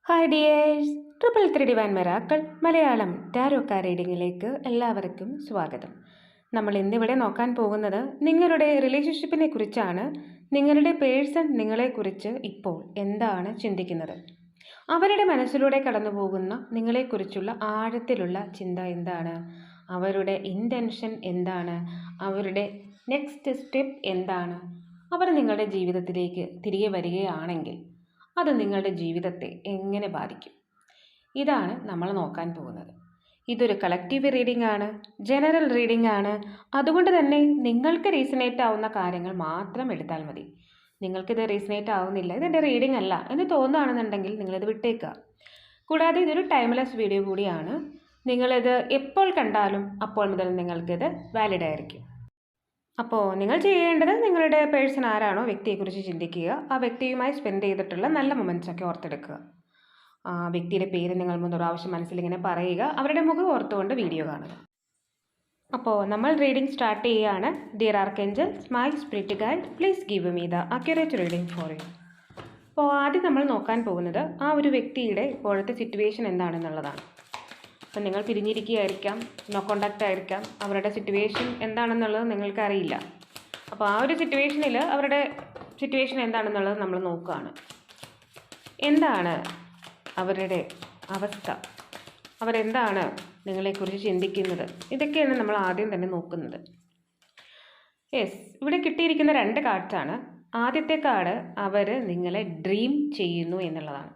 Hi dears, triple three divine miracle Malayalam tarot card റീഡിങ്ങിലേക്ക് എല്ലാവർക്കും സ്വാഗതം. നമ്മൾ ഇന്നിവിടെ നോക്കാൻ പോകുന്നത് നിങ്ങളുടെ റിലേഷൻഷിപ്പിനെ കുറിച്ചാണ്. നിങ്ങളുടെ പേഴ്സൺ നിങ്ങളെക്കുറിച്ച് ഇപ്പോൾ എന്താണ് ചിന്തിക്കുന്നത്, അവരുടെ മനസ്സിലൂടെ കടന്നു പോകുന്ന നിങ്ങളെക്കുറിച്ചുള്ള ആഴത്തിലുള്ള ചിന്ത എന്താണ്, അവരുടെ ഇൻറ്റൻഷൻ എന്താണ്, അവരുടെ നെക്സ്റ്റ് സ്റ്റെപ്പ് എന്താണ്, അവർ നിങ്ങളുടെ ജീവിതത്തിലേക്ക് തിരികെ വരികയാണെങ്കിൽ അത് നിങ്ങളുടെ ജീവിതത്തെ എങ്ങനെ ബാധിക്കും, ഇതാണ് നമ്മൾ നോക്കാൻ പോകുന്നത്. ഇതൊരു കളക്റ്റീവ് റീഡിംഗ് ആണ്, ജനറൽ റീഡിംഗ് ആണ്. അതുകൊണ്ട് തന്നെ നിങ്ങൾക്ക് റീസണേറ്റ് ആവുന്ന കാര്യങ്ങൾ മാത്രം എടുത്താൽ മതി. നിങ്ങൾക്കിത് റീസണേറ്റ് ആവുന്നില്ല, ഇതെൻ്റെ റീഡിംഗ് അല്ല എന്ന് തോന്നുകയാണെന്നുണ്ടെങ്കിൽ നിങ്ങളിത് വിട്ടേക്കുക. കൂടാതെ ഇതൊരു ടൈംലെസ് വീഡിയോ കൂടിയാണ്. നിങ്ങളിത് എപ്പോൾ കണ്ടാലും അപ്പോൾ മുതൽ നിങ്ങൾക്കിത് വാലിഡ് ആയിരിക്കും. അപ്പോൾ നിങ്ങൾ ചെയ്യേണ്ടത് നിങ്ങളുടെ പേഴ്സൺ ആരാണോ വ്യക്തിയെക്കുറിച്ച് ചിന്തിക്കുക, ആ വ്യക്തിയുമായി സ്പെൻഡ് ചെയ്തിട്ടുള്ള നല്ല മൊമെൻറ്റ്സൊക്കെ ഓർത്തെടുക്കുക. ആ വ്യക്തിയുടെ പേര് നിങ്ങൾ മുന്നൊരു ആവശ്യം മനസ്സിലിങ്ങനെ പറയുക, അവരുടെ മുഖം ഓർത്തുകൊണ്ട് വീഡിയോ കാണുക. അപ്പോൾ നമ്മൾ റീഡിംഗ് സ്റ്റാർട്ട് ചെയ്യുകയാണ്. Dear archangels, my spirit guide, please give me the accurate reading for you. അപ്പോൾ ആദ്യം നമ്മൾ നോക്കാൻ പോകുന്നത് ആ ഒരു വ്യക്തിയുടെ ഇപ്പോഴത്തെ സിറ്റുവേഷൻ എന്താണെന്നുള്ളതാണ്. അപ്പം നിങ്ങൾ പിരിഞ്ഞിരിക്കുകയായിരിക്കാം, നോ കോണ്ടാക്റ്റ് ആയിരിക്കാം, അവരുടെ സിറ്റുവേഷൻ എന്താണെന്നുള്ളത് നിങ്ങൾക്കറിയില്ല. അപ്പോൾ ആ ഒരു സിറ്റുവേഷനിൽ അവരുടെ സിറ്റുവേഷൻ എന്താണെന്നുള്ളത് നമ്മൾ നോക്കുകയാണ്. എന്താണ് അവരുടെ അവസ്ഥ, അവരെന്താണ് നിങ്ങളെക്കുറിച്ച് ചിന്തിക്കുന്നത്, ഇതൊക്കെയാണ് നമ്മൾ ആദ്യം തന്നെ നോക്കുന്നത്. യെസ്, ഇവിടെ കിട്ടിയിരിക്കുന്ന 2 കാർഡ്സാണ്. ആദ്യത്തെ കാർഡ് അവർ നിങ്ങളെ ഡ്രീം ചെയ്യുന്നു എന്നുള്ളതാണ്.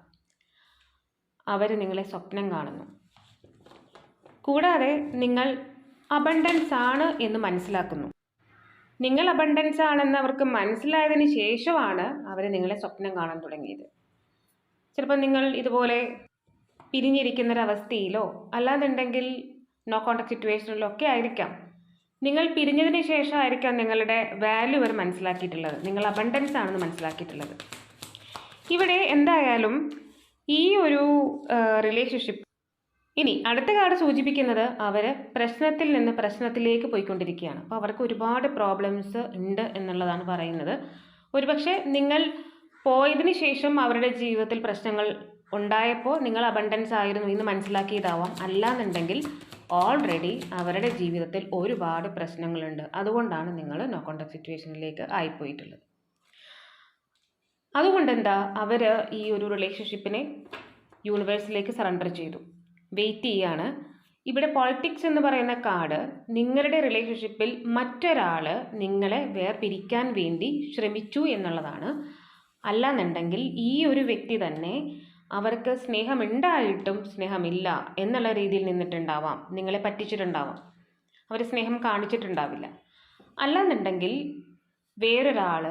അവർ നിങ്ങളെ സ്വപ്നം കാണുന്നു. കൂടാതെ നിങ്ങൾ അബണ്ടൻസ് ആണ് എന്ന് മനസ്സിലാക്കുന്നു. നിങ്ങൾ അബണ്ടൻസ് ആണെന്ന് അവർക്ക് മനസ്സിലായതിന് ശേഷമാണ് അവർ നിങ്ങളെ സ്വപ്നം കാണാൻ തുടങ്ങിയത്. ചിലപ്പോൾ നിങ്ങൾ ഇതുപോലെ പിരിഞ്ഞിരിക്കുന്നൊരവസ്ഥയിലോ അല്ലാന്നുണ്ടെങ്കിൽ നോ കോണ്ടാക്ട് സിറ്റുവേഷനിലോ ഒക്കെ ആയിരിക്കാം. നിങ്ങൾ പിരിഞ്ഞതിന് ശേഷമായിരിക്കാം നിങ്ങളുടെ വാല്യൂ അവർ മനസ്സിലാക്കിയിട്ടുള്ളത്, നിങ്ങൾ അബണ്ടൻസ് ആണെന്ന് മനസ്സിലാക്കിയിട്ടുള്ളത്. ഇവിടെ എന്തായാലും ഈ ഒരു റിലേഷൻഷിപ്പ്, ഇനി അടുത്ത കാർഡ് സൂചിപ്പിക്കുന്നത് അവർ പ്രശ്നത്തിൽ നിന്ന് പ്രശ്നത്തിലേക്ക് പോയിക്കൊണ്ടിരിക്കുകയാണ്. അപ്പോൾ അവർക്ക് ഒരുപാട് പ്രോബ്ലംസ് ഉണ്ട് എന്നുള്ളതാണ് പറയുന്നത്. ഒരുപക്ഷെ നിങ്ങൾ പോയതിന് ശേഷം അവരുടെ ജീവിതത്തിൽ പ്രശ്നങ്ങൾ ഉണ്ടായപ്പോൾ നിങ്ങൾ അബണ്ടൻസ് ആയിരുന്നു എന്ന് മനസ്സിലാക്കിയതാവാം. അല്ലാന്നുണ്ടെങ്കിൽ ഓൾറെഡി അവരുടെ ജീവിതത്തിൽ ഒരുപാട് പ്രശ്നങ്ങളുണ്ട്, അതുകൊണ്ടാണ് നിങ്ങൾ നോ കോണ്ടാക്ട് സിറ്റുവേഷനിലേക്ക് ആയിപ്പോയിട്ടുള്ളത്. അതുകൊണ്ട് എന്താ, അവർ ഈ ഒരു റിലേഷൻഷിപ്പിനെ യൂണിവേഴ്സിലേക്ക് സറണ്ടർ ചെയ്തു, വെയിറ്റ് ചെയ്യാണ്. ഇവിടെ പോളിറ്റിക്സ് എന്ന് പറയുന്ന കാർഡ് നിങ്ങളുടെ റിലേഷൻഷിപ്പിൽ മറ്റൊരാൾ നിങ്ങളെ വേർപിരിക്കാൻ വേണ്ടി ശ്രമിച്ചു എന്നുള്ളതാണ്. അല്ലാന്നുണ്ടെങ്കിൽ ഈ ഒരു വ്യക്തി തന്നെ അവർക്ക് സ്നേഹമുണ്ടായിട്ടും സ്നേഹമില്ല എന്നുള്ള രീതിയിൽ നിന്നിട്ടുണ്ടാവാം, നിങ്ങളെ പറ്റിച്ചിട്ടുണ്ടാവാം, അവർ സ്നേഹം കാണിച്ചിട്ടുണ്ടാവില്ല. അല്ലാന്നുണ്ടെങ്കിൽ വേറൊരാൾ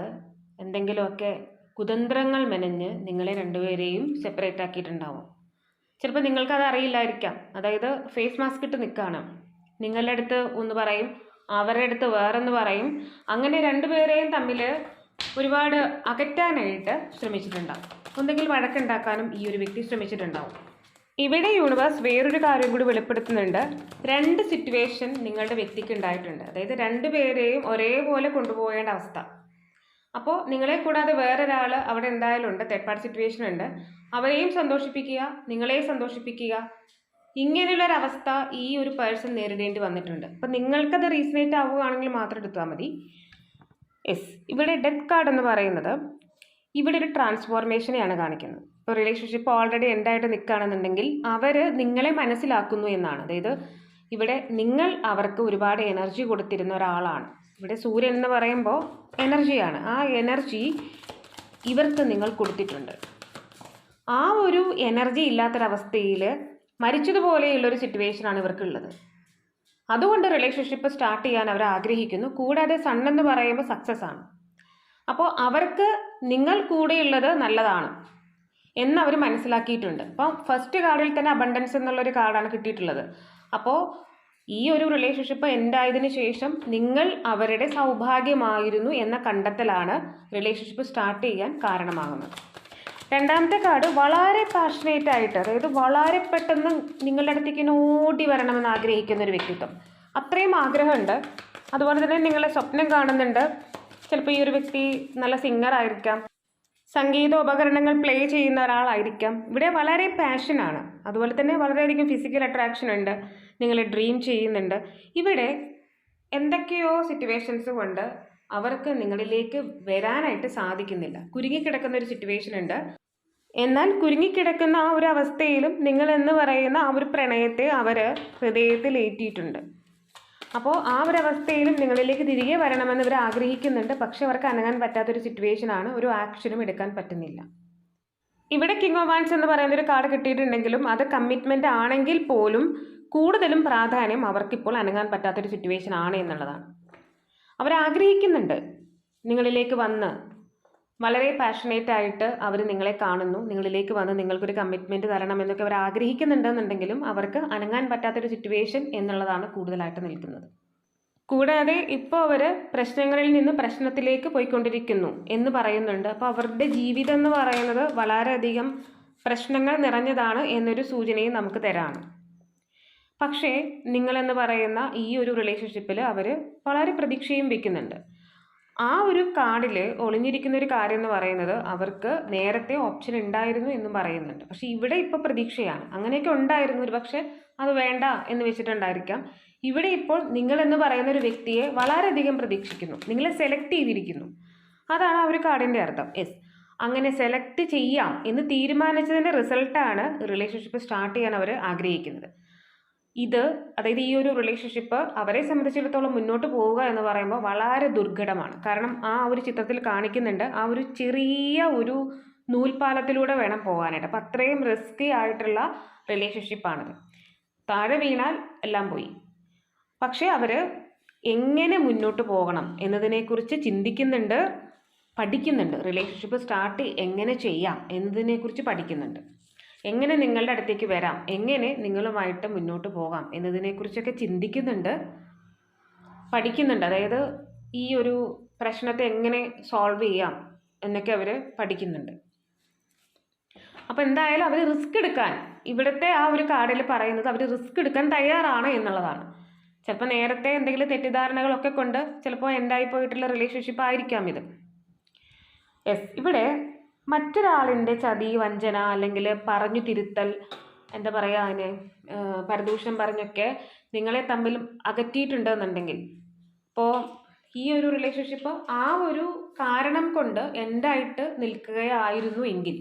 എന്തെങ്കിലുമൊക്കെ കുതന്ത്രങ്ങൾ മെനഞ്ഞ് നിങ്ങളെ രണ്ടുപേരെയും സെപ്പറേറ്റ് ആക്കിയിട്ടുണ്ടാവാം. ചിലപ്പോൾ നിങ്ങൾക്കത് അറിയില്ലായിരിക്കാം. അതായത് ഫേസ് മാസ്ക് ഇട്ട് നിൽക്കുകയാണ്, നിങ്ങളുടെ അടുത്ത് ഒന്ന് പറയും, അവരുടെ അടുത്ത് വേറൊന്ന് പറയും. അങ്ങനെ രണ്ടുപേരെയും തമ്മിൽ ഒരുപാട് അകറ്റാനായിട്ട് ശ്രമിച്ചിട്ടുണ്ടാവും. ഒന്നെങ്കിൽ വഴക്കുണ്ടാക്കാനും ഈ ഒരു വ്യക്തി ശ്രമിച്ചിട്ടുണ്ടാവും. ഇവിടെ യൂണിവേഴ്സ് വേറൊരു കാര്യം കൂടി വെളിപ്പെടുത്തുന്നുണ്ട്. 2 സിറ്റുവേഷൻ നിങ്ങളുടെ വ്യക്തിക്ക് ഉണ്ടായിട്ടുണ്ട്. അതായത് രണ്ടുപേരെയും ഒരേപോലെ കൊണ്ടുപോകേണ്ട അവസ്ഥ. അപ്പോൾ നിങ്ങളെ കൂടാതെ വേറൊരാൾ അവിടെ എന്തായാലും ഉണ്ട്, തേർഡ് പാർട്ടി സിറ്റുവേഷൻ ഉണ്ട്. അവരെയും സന്തോഷിപ്പിക്കുക, നിങ്ങളെയും സന്തോഷിപ്പിക്കുക, ഇങ്ങനെയുള്ളൊരവസ്ഥ ഈ ഒരു പേഴ്സൺ നേരിടേണ്ടി വന്നിട്ടുണ്ട്. അപ്പം നിങ്ങൾക്കത് റീസണേറ്റ് ആവുകയാണെങ്കിൽ മാത്രം എടുത്താൽ മതി. യെസ്, ഇവിടെ ഡെത്ത് കാർഡ് എന്ന് പറയുന്നത് ഇവിടെ ഒരു ട്രാൻസ്ഫോർമേഷനെയാണ് കാണിക്കുന്നത്. ഇപ്പോൾ റിലേഷൻഷിപ്പ് ഓൾറെഡി എൻഡായിട്ട് നിൽക്കുകയാണെന്നുണ്ടെങ്കിൽ അവർ നിങ്ങളെ മനസ്സിലാക്കുന്നു എന്നാണ്. അതായത് ഇവിടെ നിങ്ങൾ അവർക്ക് ഒരുപാട് എനർജി കൊടുത്തിരുന്ന ഒരാളാണ്. ഇവിടെ സൂര്യൻ എന്ന് പറയുമ്പോൾ എനർജിയാണ്. ആ എനർജി ഇവർക്ക് നിങ്ങൾ കൊടുത്തിട്ടുണ്ട്. ആ ഒരു എനർജി ഇല്ലാത്തൊരവസ്ഥയിൽ മരിച്ചതുപോലെയുള്ളൊരു സിറ്റുവേഷനാണ് ഇവർക്കുള്ളത്. അതുകൊണ്ട് റിലേഷൻഷിപ്പ് സ്റ്റാർട്ട് ചെയ്യാൻ അവർ ആഗ്രഹിക്കുന്നു. കൂടാതെ സൺ എന്ന് പറയുമ്പോൾ സക്സസ് ആണ്. അപ്പോൾ അവർക്ക് നിങ്ങൾ കൂടെയുള്ളത് നല്ലതാണ് എന്നവർ മനസ്സിലാക്കിയിട്ടുണ്ട്. അപ്പം ഫസ്റ്റ് കാർഡിൽ തന്നെ അബണ്ടൻസ് എന്നുള്ളൊരു കാർഡാണ് കിട്ടിയിട്ടുള്ളത്. അപ്പോൾ ഈ ഒരു റിലേഷൻഷിപ്പ് എൻഡായതിനു ശേഷം നിങ്ങൾ അവരുടെ സൗഭാഗ്യമായിരുന്നു എന്ന കണ്ടെത്തലാണ് റിലേഷൻഷിപ്പ് സ്റ്റാർട്ട് ചെയ്യാൻ കാരണമാകുന്നത്. രണ്ടാമത്തെ കാർഡ് വളരെ പാഷനേറ്റ് ആയിട്ട്, അതായത് വളരെ പെട്ടെന്ന് നിങ്ങളുടെ അടുത്തേക്ക് ഓടി വരണമെന്ന് ആഗ്രഹിക്കുന്ന ഒരു വ്യക്തിത്വം. അത്രയും ആഗ്രഹമുണ്ട്. അതുപോലെ തന്നെ നിങ്ങളെ സ്വപ്നം കാണുന്നുണ്ട്. ചിലപ്പോൾ ഈ ഒരു വ്യക്തി നല്ല സിംഗർ ആയിരിക്കാം, സംഗീത ഉപകരണങ്ങൾ പ്ലേ ചെയ്യുന്ന ഒരാളായിരിക്കാം. ഇവിടെ വളരെ പാഷനാണ്. അതുപോലെ തന്നെ വളരെയധികം ഫിസിക്കൽ അട്രാക്ഷൻ ഉണ്ട്. നിങ്ങൾ ഡ്രീം ചെയ്യുന്നുണ്ട്. ഇവിടെ എന്തൊക്കെയോ സിറ്റുവേഷൻസ് കൊണ്ട് അവർക്ക് നിങ്ങളിലേക്ക് വരാനായിട്ട് സാധിക്കുന്നില്ല. കുരുങ്ങിക്കിടക്കുന്ന ഒരു സിറ്റുവേഷൻ ഉണ്ട്. എന്നാൽ കുരുങ്ങിക്കിടക്കുന്ന ആ ഒരു അവസ്ഥയിലും നിങ്ങളെന്ന് പറയുന്ന ആ ഒരു പ്രണയത്തെ അവർ ഹൃദയത്തിൽ ഏറ്റിയിട്ടുണ്ട്. അപ്പോൾ ആ ഒരു അവസ്ഥയിലും നിങ്ങളിലേക്ക് തിരികെ വരണമെന്ന് ഇവർ ആഗ്രഹിക്കുന്നുണ്ട്. പക്ഷെ അവർക്ക് അനങ്ങാൻ പറ്റാത്തൊരു സിറ്റുവേഷനാണ്. ഒരു ആക്ഷനും എടുക്കാൻ പറ്റുന്നില്ല. ഇവിടെ കിങ് ഓഫ് വാൻസ് എന്ന് പറയുന്ന ഒരു കാർഡ് കിട്ടിയിട്ടുണ്ടെങ്കിലും അത് കമ്മിറ്റ്മെൻ്റ് ആണെങ്കിൽ പോലും കൂടുതലും പ്രാധാന്യം അവർക്കിപ്പോൾ അനങ്ങാൻ പറ്റാത്തൊരു സിറ്റുവേഷൻ ആണ് എന്നുള്ളതാണ്. അവരാഗ്രഹിക്കുന്നുണ്ട് നിങ്ങളിലേക്ക് വന്ന്, വളരെ പാഷനേറ്റ് ആയിട്ട് അവർ നിങ്ങളെ കാണുന്നു. നിങ്ങളിലേക്ക് വന്ന് നിങ്ങൾക്കൊരു കമ്മിറ്റ്മെൻറ്റ് തരണമെന്നൊക്കെ അവർ ആഗ്രഹിക്കുന്നുണ്ടെന്നുണ്ടെങ്കിലും അവർക്ക് അനങ്ങാൻ പറ്റാത്തൊരു സിറ്റുവേഷൻ എന്നുള്ളതാണ് കൂടുതലായിട്ട് നിൽക്കുന്നത്. കൂടാതെ ഇപ്പോൾ അവർ പ്രശ്നങ്ങളിൽ നിന്ന് പ്രശ്നത്തിലേക്ക് പോയിക്കൊണ്ടിരിക്കുന്നു എന്ന് പറയുന്നുണ്ട്. അപ്പോൾ അവരുടെ ജീവിതം എന്ന് പറയുന്നത് വളരെയധികം പ്രശ്നങ്ങൾ നിറഞ്ഞതാണ് എന്നൊരു സൂചനയും നമുക്ക് തരാണ്. പക്ഷേ നിങ്ങളെന്ന് പറയുന്ന ഈ ഒരു റിലേഷൻഷിപ്പിൽ അവർ വളരെ പ്രതീക്ഷയും വയ്ക്കുന്നുണ്ട്. ആ ഒരു കാർഡിൽ ഒളിഞ്ഞിരിക്കുന്ന ഒരു കാര്യം എന്ന് പറയുന്നത് അവർക്ക് നേരത്തെ ഓപ്ഷൻ ഉണ്ടായിരുന്നു എന്നും പറയുന്നുണ്ട്. പക്ഷെ ഇവിടെ ഇപ്പോൾ പ്രതീക്ഷയാണ്. അങ്ങനെയൊക്കെ ഉണ്ടായിരുന്നു, ഒരു പക്ഷേ അത് വേണ്ട എന്ന് വെച്ചിട്ടുണ്ടായിരിക്കാം. ഇവിടെ ഇപ്പോൾ നിങ്ങളെന്ന് പറയുന്ന ഒരു വ്യക്തിയെ വളരെയധികം പ്രതീക്ഷിക്കുന്നു, നിങ്ങളെ സെലക്ട് ചെയ്തിരിക്കുന്നു. അതാണ് ആ ഒരു കാർഡിൻ്റെ അർത്ഥം. യെസ്, അങ്ങനെ സെലക്ട് ചെയ്യാം എന്ന് തീരുമാനിച്ചതിൻ്റെ റിസൾട്ടാണ് റിലേഷൻഷിപ്പ് സ്റ്റാർട്ട് ചെയ്യാൻ അവർ ആഗ്രഹിക്കുന്നത്. അതായത് ഈ ഒരു റിലേഷൻഷിപ്പ് അവരെ സംബന്ധിച്ചിടത്തോളം മുന്നോട്ട് പോവുക എന്ന് പറയുമ്പോൾ വളരെ ദുർഘടമാണ്. കാരണം ആ ഒരു ചിത്രത്തിൽ കാണിക്കുന്നുണ്ട് ആ ഒരു ചെറിയ ഒരു നൂൽപ്പാലത്തിലൂടെ വേണം പോകാനായിട്ട്. അപ്പം അത്രയും റിസ്കി ആയിട്ടുള്ള റിലേഷൻഷിപ്പാണിത്. താഴെ വീണാൽ എല്ലാം പോയി. പക്ഷേ അവർ എങ്ങനെ മുന്നോട്ട് പോകണം എന്നതിനെക്കുറിച്ച് ചിന്തിക്കുന്നുണ്ട്, പഠിക്കുന്നുണ്ട്. റിലേഷൻഷിപ്പ് സ്റ്റാർട്ട് എങ്ങനെ ചെയ്യാം എന്നതിനെക്കുറിച്ച് പഠിക്കുന്നുണ്ട്. എങ്ങനെ നിങ്ങളുടെ അടുത്തേക്ക് വരാം, എങ്ങനെ നിങ്ങളുമായിട്ട് മുന്നോട്ട് പോകാം എന്നതിനെക്കുറിച്ചൊക്കെ ചിന്തിക്കുന്നുണ്ട്, പഠിക്കുന്നുണ്ട്. അതായത് ഈ ഒരു പ്രശ്നത്തെ എങ്ങനെ സോൾവ് ചെയ്യാം എന്നൊക്കെ അവർ പഠിക്കുന്നുണ്ട്. അപ്പോൾ എന്തായാലും അവർ റിസ്ക് എടുക്കാൻ, ഇവിടുത്തെ ആ ഒരു കാർഡിൽ പറയുന്നത് അവർ റിസ്ക് എടുക്കാൻ തയ്യാറാണ് എന്നുള്ളതാണ്. ചിലപ്പോൾ നേരത്തെ എന്തെങ്കിലും തെറ്റിദ്ധാരണകളൊക്കെ കൊണ്ട് ചിലപ്പോൾ എൻഡായി പോയിട്ടുള്ള റിലേഷൻഷിപ്പ് ആയിരിക്കാം ഇത്. യെസ്, ഇവിടെ മറ്റൊരാളിൻ്റെ ചതി, വഞ്ചന അല്ലെങ്കിൽ പറഞ്ഞു തിരുത്തൽ, എന്താ പറയുക, അതിനെ പരദൂഷണം പറഞ്ഞൊക്കെ നിങ്ങളെ തമ്മിൽ അകറ്റിയിട്ടുണ്ടെന്നുണ്ടെങ്കിൽ, ഇപ്പോൾ ഈ ഒരു റിലേഷൻഷിപ്പ് ആ ഒരു കാരണം കൊണ്ട് എൻഡായിട്ട് നിൽക്കുകയായിരുന്നു എങ്കിൽ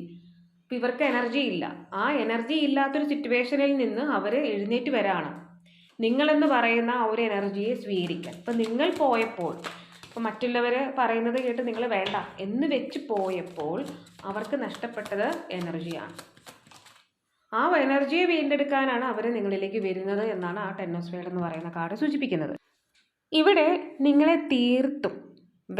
ഇപ്പം ഇവർക്ക് എനർജി ഇല്ല. ആ എനർജി ഇല്ലാത്തൊരു സിറ്റുവേഷനിൽ നിന്ന് അവർ എഴുന്നേറ്റ് വരാണ്. നിങ്ങളെന്ന് പറയുന്ന ആ ഒരു എനർജിയെ സ്വീകരിക്കാൻ. ഇപ്പം നിങ്ങൾ പോയപ്പോൾ, അപ്പോൾ മറ്റുള്ളവർ പറയുന്നത് കേട്ട് നിങ്ങൾ വേണ്ട എന്ന് വെച്ച് പോയപ്പോൾ അവർക്ക് നഷ്ടപ്പെട്ടത് എനർജിയാണ്. ആ എനർജിയെ വീണ്ടെടുക്കാനാണ് അവർ നിങ്ങളിലേക്ക് വരുന്നത് എന്നാണ് ആ 10 ഓഫ് സ്പേഡ് എന്ന് പറയുന്ന കാർഡ് സൂചിപ്പിക്കുന്നത്. ഇവിടെ നിങ്ങളെ തീർത്തും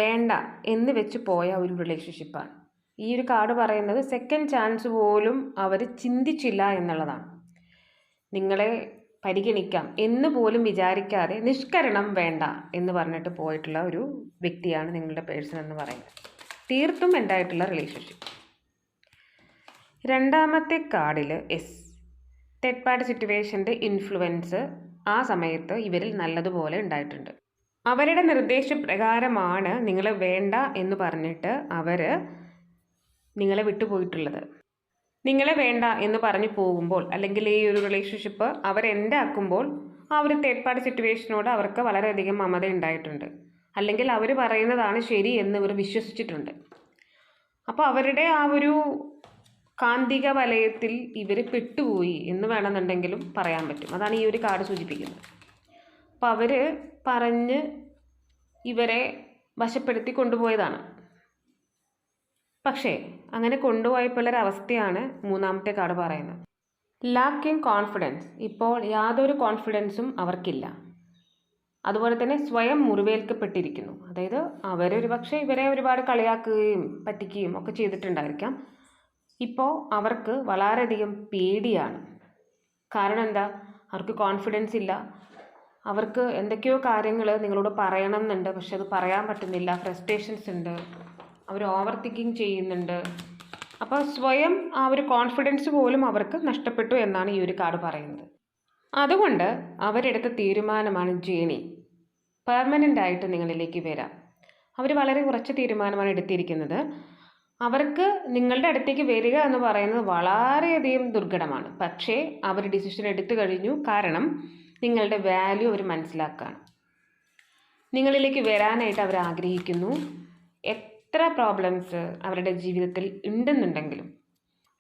വേണ്ട എന്ന് വെച്ച് പോയ ഒരു റിലേഷൻഷിപ്പാണ്. ഈ ഒരു കാർഡ് പറയുന്നത് സെക്കൻഡ് ചാൻസ് പോലും അവർ ചിന്തിച്ചില്ല എന്നുള്ളതാണ്. നിങ്ങളെ പരിഗണിക്കാം എന്ന് പോലും വിചാരിക്കാതെ നിഷ്കരണം വേണ്ട എന്ന് പറഞ്ഞിട്ട് പോയിട്ടുള്ള ഒരു വ്യക്തിയാണ് നിങ്ങളുടെ പേഴ്സൺ എന്ന് പറയുന്നത്. തീർത്തും ഉണ്ടായിട്ടുള്ള റിലേഷൻഷിപ്പ്. രണ്ടാമത്തെ കാർഡിൽ തേർഡ് പാർട്ടി സിറ്റുവേഷൻ്റെ ഇൻഫ്ലുവൻസ് ആ സമയത്ത് ഇവരിൽ നല്ലതുപോലെ ഉണ്ടായിട്ടുണ്ട്. അവരുടെ നിർദ്ദേശപ്രകാരമാണ് നിങ്ങളെ വേണ്ട എന്ന് പറഞ്ഞിട്ട് അവർ നിങ്ങളെ വിട്ടുപോയിട്ടുള്ളത്. നിങ്ങളെ വേണ്ട എന്ന് പറഞ്ഞു പോകുമ്പോൾ, അല്ലെങ്കിൽ ഈ ഒരു റിലേഷൻഷിപ്പ് അവർ എൻഡ് ആക്കുമ്പോൾ ആ ഒരു തേർഡ് പാർട്ടി സിറ്റുവേഷനോട് അവർക്ക് വളരെയധികം മമത ഉണ്ടായിട്ടുണ്ട്. അല്ലെങ്കിൽ അവർ പറയുന്നതാണ് ശരി എന്ന് ഇവർ വിശ്വസിച്ചിട്ടുണ്ട്. അപ്പോൾ അവരുടെ ആ ഒരു കാന്തിക വലയത്തിൽ ഇവർ പെട്ടുപോയി എന്ന് വേണമെന്നുണ്ടെങ്കിലും പറയാൻ പറ്റും. അതാണ് ഈ ഒരു കാർഡ് സൂചിപ്പിക്കുന്നത്. അപ്പോൾ അവർ പറഞ്ഞ് ഇവരെ വശപ്പെടുത്തി കൊണ്ടുപോയതാണ്. പക്ഷേ അങ്ങനെ കൊണ്ടുപോയപ്പോഴൊരവസ്ഥയാണ് മൂന്നാമത്തെ കാർഡ് പറയുന്നത്. Lacking confidence. ഇപ്പോൾ യാതൊരു കോൺഫിഡൻസും അവർക്കില്ല. അതുപോലെ തന്നെ സ്വയം മുറിവേൽക്കപ്പെട്ടിരിക്കുന്നു. അതായത് അവരൊരു പക്ഷേ ഇവരെ ഒരുപാട് കളിയാക്കുകയും പറ്റിക്കുകയും ഒക്കെ ചെയ്തിട്ടുണ്ടായിരിക്കാം. ഇപ്പോൾ അവർക്ക് വളരെയധികം പേടിയാണ്. കാരണം എന്താ, അവർക്ക് കോൺഫിഡൻസ് ഇല്ല. അവർക്ക് എന്തൊക്കെയോ കാര്യങ്ങൾ നിങ്ങളോട് പറയണം എന്നുണ്ട്, പക്ഷെ അത് പറയാൻ പറ്റുന്നില്ല. ഫ്രസ്ട്രേഷൻസ് ഉണ്ട്, അവർ ഓവർ തിങ്കിങ് ചെയ്യുന്നുണ്ട്. അപ്പോൾ സ്വയം ആ ഒരു കോൺഫിഡൻസ് പോലും അവർക്ക് നഷ്ടപ്പെട്ടു എന്നാണ് ഈ ഒരു കാർഡ് പറയുന്നത്. അതുകൊണ്ട് അവരെടുത്ത തീരുമാനമാണ് ജേണി. പെർമനൻ്റ് ആയിട്ട് നിങ്ങളിലേക്ക് വരാം. അവർ വളരെ കുറച്ച് തീരുമാനമാണ് എടുത്തിരിക്കുന്നത്. അവർക്ക് നിങ്ങളുടെ അടുത്തേക്ക് വരിക എന്ന് പറയുന്നത് വളരെയധികം ദുർഘടമാണ്. പക്ഷേ അവർ ഡിസിഷൻ എടുത്തു കഴിഞ്ഞു. കാരണം നിങ്ങളുടെ വാല്യൂ അവർ മനസ്സിലാക്കുകയാണ്. നിങ്ങളിലേക്ക് വരാനായിട്ട് അവർ ആഗ്രഹിക്കുന്നു. എത്ര പ്രോബ്ലംസ് അവരുടെ ജീവിതത്തിൽ ഉണ്ടെന്നുണ്ടെങ്കിലും,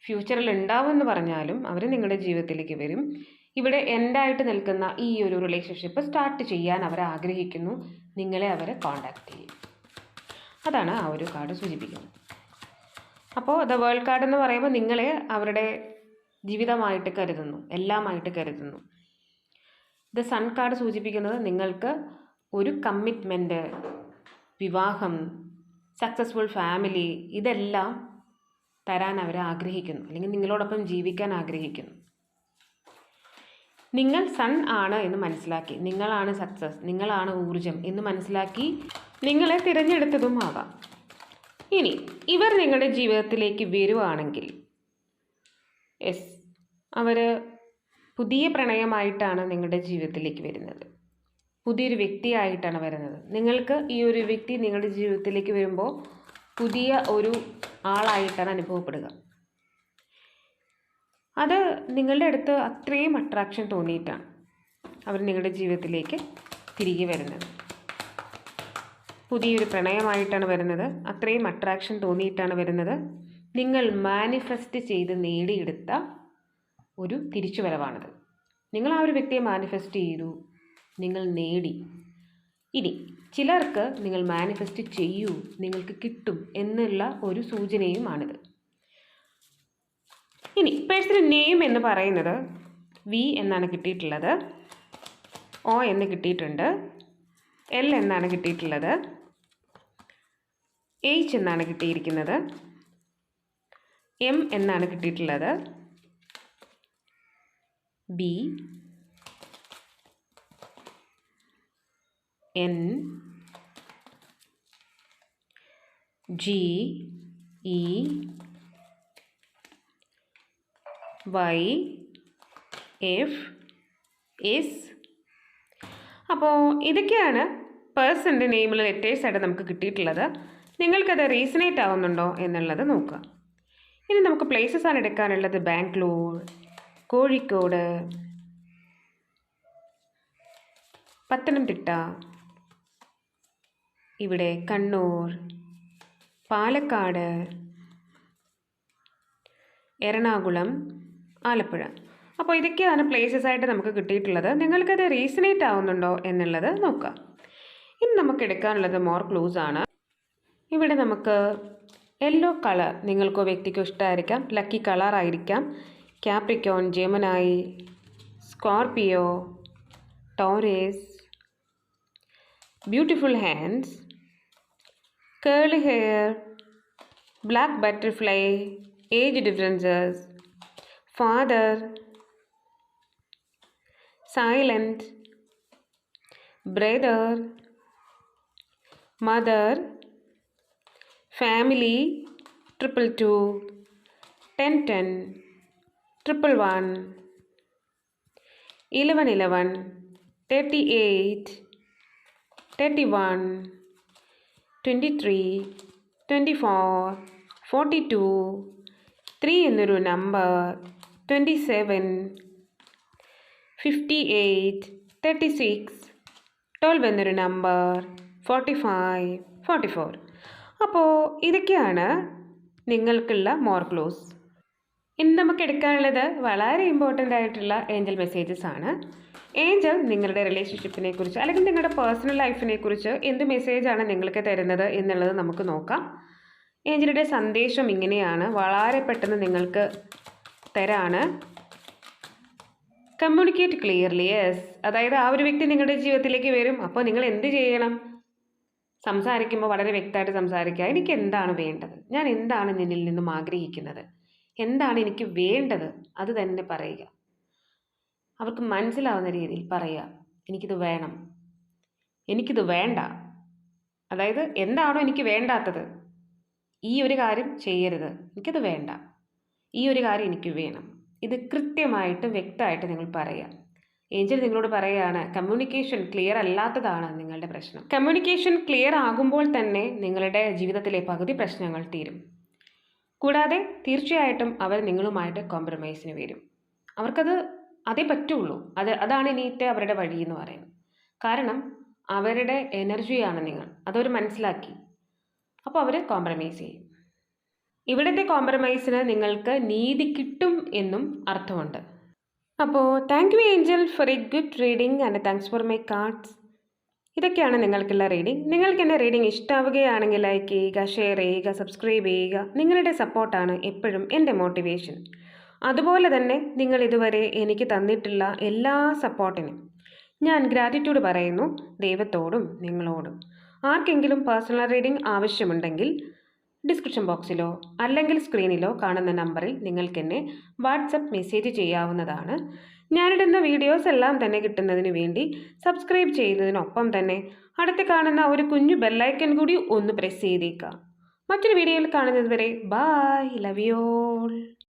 ഫ്യൂച്ചറിൽ ഉണ്ടാവുമെന്ന് പറഞ്ഞാലും അവർ നിങ്ങളുടെ ജീവിതത്തിലേക്ക് വരും. ഇവിടെ എൻഡായിട്ട് നിൽക്കുന്ന ഈ ഒരു റിലേഷൻഷിപ്പ് സ്റ്റാർട്ട് ചെയ്യാൻ അവർ ആഗ്രഹിക്കുന്നു. നിങ്ങളെ അവരെ കോണ്ടാക്ട് ചെയ്യും. അതാണ് ആ ഒരു കാർഡ് സൂചിപ്പിക്കുന്നത്. അപ്പോൾ ദ വേൾഡ് കാർഡ് എന്ന് പറയുമ്പോൾ നിങ്ങളെ അവരുടെ ജീവിതമായിട്ട് കരുതുന്നു, എല്ലാമായിട്ട് കരുതുന്നു. ദ സൺ കാർഡ് സൂചിപ്പിക്കുന്നത് നിങ്ങൾക്ക് ഒരു കമ്മിറ്റ്മെൻറ്റ്, വിവാഹം, സക്സസ്ഫുൾ ഫാമിലി, ഇതെല്ലാം തരാൻ അവർ ആഗ്രഹിക്കുന്നു, അല്ലെങ്കിൽ നിങ്ങളോടൊപ്പം ജീവിക്കാൻ ആഗ്രഹിക്കുന്നു. നിങ്ങൾ സൺ ആണ് എന്ന് മനസ്സിലാക്കി, നിങ്ങളാണ് സക്സസ്, നിങ്ങളാണ് ഊർജം എന്ന് മനസ്സിലാക്കി നിങ്ങളെ തിരഞ്ഞെടുത്തതും ആവാം. ഇനി ഇവർ നിങ്ങളുടെ ജീവിതത്തിലേക്ക് വരുവാണെങ്കിൽ അവർ പുതിയ പ്രണയമായിട്ടാണ് നിങ്ങളുടെ ജീവിതത്തിലേക്ക് വരുന്നത്. പുതിയൊരു വ്യക്തിയായിട്ടാണ് വരുന്നത്. നിങ്ങൾക്ക് ഈ ഒരു വ്യക്തി നിങ്ങളുടെ ജീവിതത്തിലേക്ക് വരുമ്പോൾ പുതിയ ഒരു ആളായിട്ടാണ് അനുഭവപ്പെടുക. അത് നിങ്ങളുടെ അടുത്ത് അത്രയും അട്രാക്ഷൻ തോന്നിയിട്ടാണ് അവർ നിങ്ങളുടെ ജീവിതത്തിലേക്ക് തിരികെ വരുന്നത്. പുതിയൊരു പ്രണയമായിട്ടാണ് വരുന്നത്. അത്രയും അട്രാക്ഷൻ തോന്നിയിട്ടാണ് വരുന്നത്. നിങ്ങൾ മാനിഫെസ്റ്റ് ചെയ്ത് നേടിയെടുത്ത ഒരു തിരിച്ചുവരവാണത്. നിങ്ങൾ ആ ഒരു വ്യക്തിയെ മാനിഫെസ്റ്റ് ചെയ്തു, നിങ്ങൾ നേടി. ഇനി ചിലർക്ക് നിങ്ങൾ മാനിഫെസ്റ്റ് ചെയ്യൂ, നിങ്ങൾക്ക് കിട്ടും എന്നുള്ള ഒരു സൂചനയുമാണിത്. ഇനി പേഴ്സണൽ നെയിം എന്ന് പറയുന്നത് വി എന്നാണ് കിട്ടിയിട്ടുള്ളത്, ഒ എന്ന് കിട്ടിയിട്ടുണ്ട്, എൽ എന്നാണ് കിട്ടിയിട്ടുള്ളത്, എച്ച് എന്നാണ് കിട്ടിയിരിക്കുന്നത്, എം എന്നാണ് കിട്ടിയിട്ടുള്ളത്, B, N, G, E, Y, F, S. അപ്പോൾ ഇതൊക്കെയാണ് പേഴ്സൻ്റെ നെയിമിൽ ലെറ്റേഴ്സായിട്ട് നമുക്ക് കിട്ടിയിട്ടുള്ളത്. നിങ്ങൾക്കത് റീസണേറ്റ് ആവുന്നുണ്ടോ എന്നുള്ളത് നോക്കുക. ഇനി നമുക്ക് പ്ലേസസ് ആണ് എടുക്കാനുള്ളത്. ബാംഗ്ലൂർ, കോഴിക്കോട്, പത്തനംതിട്ട, ഇവിടെ കണ്ണൂർ, പാലക്കാട്, എറണാകുളം, ആലപ്പുഴ. അപ്പോൾ ഇതൊക്കെയാണ് പ്ലേസസ് ആയിട്ട് നമുക്ക് കിട്ടിയിട്ടുള്ളത്. നിങ്ങൾക്കത് റീസണേറ്റ് ആവുന്നുണ്ടോ എന്നുള്ളത് നോക്കാം. ഇനി നമുക്ക് എടുക്കാനുള്ളത് മോർ ക്ലൂസ് ആണ്. ഇവിടെ നമുക്ക് യെല്ലോ കളർ നിങ്ങൾക്കോ വ്യക്തിക്കോ ഇഷ്ടമായിരിക്കാം, ലക്കി കളർ ആയിരിക്കാം. Capricorn, Gemini, Scorpio, Taurus, beautiful hands, curly hair, black butterfly, age differences, father, silent, brother, mother, family, 222, 1010, 111, 1111, 38, 31, 23, 24, 42, 3 എന്നൊരു നമ്പർ, 27, 58, 36, 12 എന്നൊരു നമ്പർ, 45, 44. അപ്പോൾ ഇതൊക്കെയാണ് നിങ്ങൾക്കുള്ള മോർ ക്ലൂസ്. ഇനി നമുക്ക് എടുക്കാനുള്ളത് വളരെ ഇമ്പോർട്ടൻ്റ് ആയിട്ടുള്ള ഏഞ്ചൽ മെസ്സേജസ് ആണ്. ഏഞ്ചൽ നിങ്ങളുടെ റിലേഷൻഷിപ്പിനെ കുറിച്ച് അല്ലെങ്കിൽ നിങ്ങളുടെ പേഴ്സണൽ ലൈഫിനെ കുറിച്ച് എന്ത് മെസ്സേജാണ് നിങ്ങൾക്ക് തരുന്നത് എന്നുള്ളത് നമുക്ക് നോക്കാം. ഏഞ്ചലിൻ്റെ സന്ദേശം ഇങ്ങനെയാണ്, വളരെ പെട്ടെന്ന് നിങ്ങൾക്ക് തരാണ്. Communicate clearly. യെസ്, അതായത് ആ ഒരു വ്യക്തി നിങ്ങളുടെ ജീവിതത്തിലേക്ക് വരും. അപ്പോൾ നിങ്ങൾ എന്ത് ചെയ്യണം? സംസാരിക്കുമ്പോൾ വളരെ വ്യക്തമായിട്ട് സംസാരിക്കുക. എനിക്ക് എന്താണ് വേണ്ടത്, ഞാൻ എന്താണ് നിന്നിൽ നിന്നും ആഗ്രഹിക്കുന്നത്, എന്താണ് എനിക്ക് വേണ്ടത്, അത് തന്നെ പറയുക. അവർക്ക് മനസ്സിലാവുന്ന രീതിയിൽ പറയുക. എനിക്കിത് വേണം, എനിക്കിത് വേണ്ട. അതായത് എന്താണോ എനിക്ക് വേണ്ടാത്തത്, ഈ ഒരു കാര്യം ചെയ്യരുത്, എനിക്കത് വേണ്ട, ഈ ഒരു കാര്യം എനിക്ക് വേണം. ഇത് കൃത്യമായിട്ട് വ്യക്തമായിട്ട് നിങ്ങൾ പറയുക. ഏഞ്ചൽ നിങ്ങളോട് പറയുകയാണ്, കമ്മ്യൂണിക്കേഷൻ ക്ലിയർ അല്ലാത്തതാണ് നിങ്ങളുടെ പ്രശ്നം. കമ്മ്യൂണിക്കേഷൻ ക്ലിയർ ആകുമ്പോൾ തന്നെ നിങ്ങളുടെ ജീവിതത്തിലെ പകുതി പ്രശ്നങ്ങൾ തീരും. കൂടാതെ തീർച്ചയായിട്ടും അവർ നിങ്ങളുമായിട്ട് കോംപ്രമൈസിന് വരും. അവർക്കത് അതേ പറ്റുള്ളൂ. അതാണ് ഇനിയത്തെ അവരുടെ വഴി എന്ന് പറയുന്നത്. കാരണം അവരുടെ എനർജിയാണ് നിങ്ങൾ. അതവർ മനസ്സിലാക്കി. അപ്പോൾ അവർ കോംപ്രമൈസ് ചെയ്യും. ഇവിടുത്തെ കോംപ്രമൈസിന് നിങ്ങൾക്ക് നീതി കിട്ടും എന്നും അർത്ഥമുണ്ട്. അപ്പോൾ thank you Angel four A good reading and thanks for my cards. ഇതൊക്കെയാണ് നിങ്ങൾക്കുള്ള റീഡിംഗ്. നിങ്ങൾക്ക് എൻ്റെ റീഡിംഗ് ഇഷ്ടമാവുകയാണെങ്കിൽ ലൈക്ക് ചെയ്യുക, ഷെയർ ചെയ്യുക, സബ്സ്ക്രൈബ് ചെയ്യുക. നിങ്ങളുടെ സപ്പോർട്ടാണ് എപ്പോഴും എൻ്റെ മോട്ടിവേഷൻ. അതുപോലെ തന്നെ നിങ്ങൾ ഇതുവരെ എനിക്ക് തന്നിട്ടുള്ള എല്ലാ സപ്പോർട്ടിനും ഞാൻ ഗ്രാറ്റിറ്റ്യൂഡ് പറയുന്നു, ദൈവത്തോടും നിങ്ങളോടും. ആർക്കെങ്കിലും പേഴ്സണൽ റീഡിംഗ് ആവശ്യമുണ്ടെങ്കിൽ ഡിസ്ക്രിപ്ഷൻ ബോക്സിലോ അല്ലെങ്കിൽ സ്ക്രീനിലോ കാണുന്ന നമ്പറിൽ നിങ്ങൾക്കെന്നെ വാട്സപ്പ് മെസ്സേജ് ചെയ്യാവുന്നതാണ്. ഞാനിടുന്ന വീഡിയോസ് എല്ലാം തന്നെ കിട്ടുന്നതിന് വേണ്ടി സബ്സ്ക്രൈബ് ചെയ്യുന്നതിനൊപ്പം തന്നെ അടുത്ത് കാണുന്ന ഒരു കുഞ്ഞു ബെല്ലൈക്കൺ കൂടി ഒന്ന് പ്രസ് ചെയ്തേക്കുക. മറ്റൊരു വീഡിയോയിൽ കാണുന്നത് വരെ ബൈ, ലവ് യു ഓൾ.